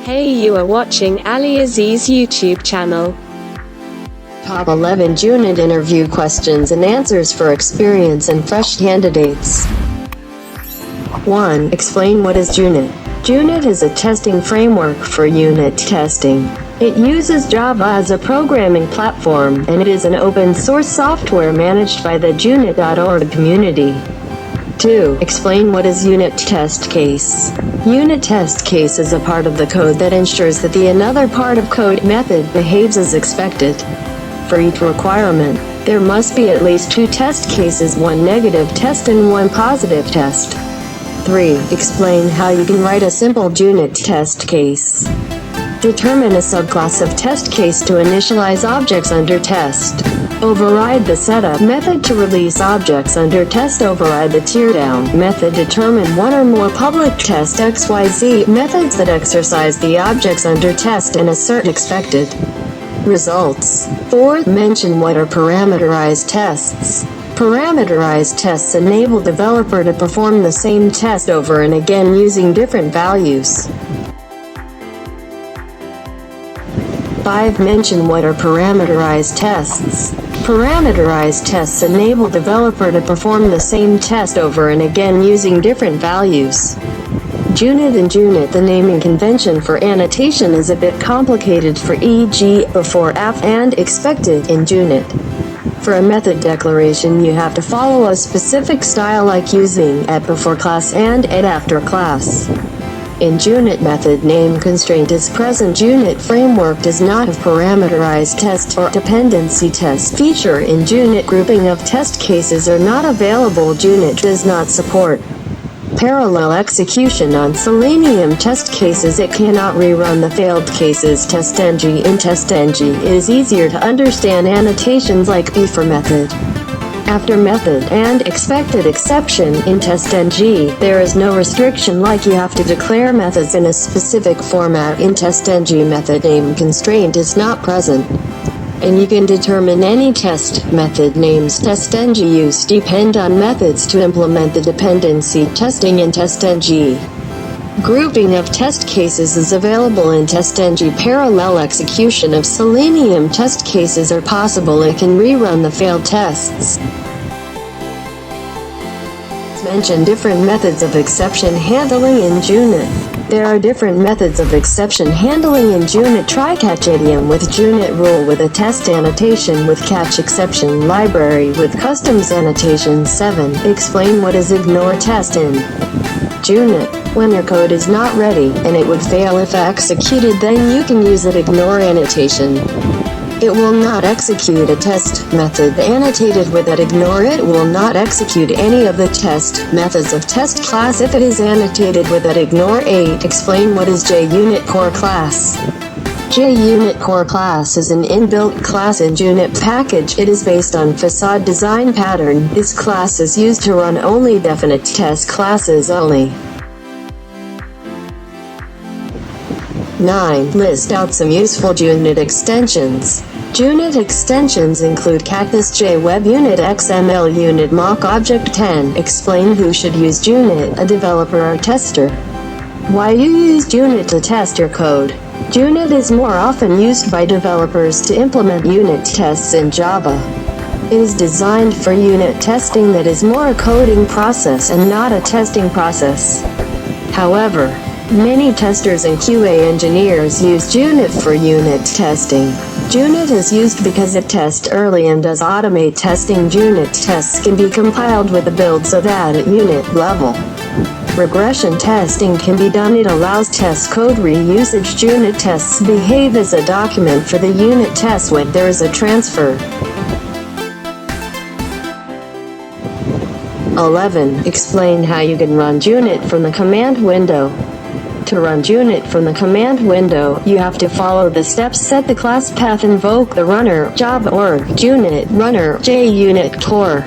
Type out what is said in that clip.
Hey, you are watching AliAziz's YouTube channel. Top 11 JUnit interview questions and answers for experienced and fresh candidates. 1. Explain what is JUnit. JUnit is a testing framework for unit testing. It uses Java as a programming platform, and it is an open-source software managed by the JUnit.org community. 2. Explain what is unit test case. Unit test case is a part of the code that ensures that the another part of code method behaves as expected. For each requirement, there must be at least 2 test cases, 1 negative test and 1 positive test. 3. Explain how you can write a simple JUnit test case. Determine a subclass of test case to initialize objects under test. Override the setup method to release objects under test. Override the teardown method. Determine one or more public test XYZ methods that exercise the objects under test and assert expected results. 4. Mention what are parameterized tests. Parameterized tests enable developer to perform the same test over and again using different values. 5. Mention what are parameterized tests. Parameterized tests enable developer to perform the same test over and again using different values. JUnit and JUnit. The naming convention for annotation is a bit complicated, for e.g. before, af, and expected in JUnit. For a method declaration, you have to follow a specific style, like using at before class and at after class. In JUnit, method name constraint is present. JUnit framework does not have parameterized test or dependency test feature in JUnit. Grouping of test cases are not available. JUnit does not support parallel execution on Selenium test cases. It cannot rerun the failed cases. TestNG. In TestNG, it is easier to understand annotations like before method, after method, and expected exception. In TestNG, there is no restriction, like you have to declare methods in a specific format. In TestNG, method name constraint is not present, and you can determine any test method names. TestNG use depend on methods to implement the dependency testing in TestNG. Grouping of test cases is available in TestNG. Parallel execution of Selenium test cases are possible. It can rerun the failed tests. Mention different methods of exception handling in JUnit. There are different methods of exception handling in JUnit. Try catch idiom with JUnit rule with a test annotation with catch exception library with customs annotation. 7. Explain what is ignore test in JUnit. When your code is not ready and it would fail if executed, then you can use ignore annotation. It will not execute a test method annotated with ignore. It will not execute any of the test methods of test class if it is annotated with ignore. 8. Explain what is JUnit core class. JUnit core class is an inbuilt class in JUnit package. It is based on facade design pattern. This class is used to run only definite test classes only. 9. List out some useful JUnit extensions. JUnit extensions include Cactus J, Web Unit, XML Unit, Mock Object. 10. Explain who should use JUnit, a developer or tester. Why you use JUnit to test your code. JUnit is more often used by developers to implement unit tests in Java. It is designed for unit testing that is more a coding process and not a testing process. However, many testers and QA engineers use JUnit for unit testing. JUnit is used because it tests early and does automate testing. JUnit tests can be compiled with a build so that at unit level, regression testing can be done. It allows test code reusage. JUnit tests behave as a document for the unit test when there is a transfer. 11. Explain how you can run JUnit from the command window. To run JUnit from the command window, you have to follow the steps. Set the class path, invoke the runner, Java org, JUnit runner, JUnit core.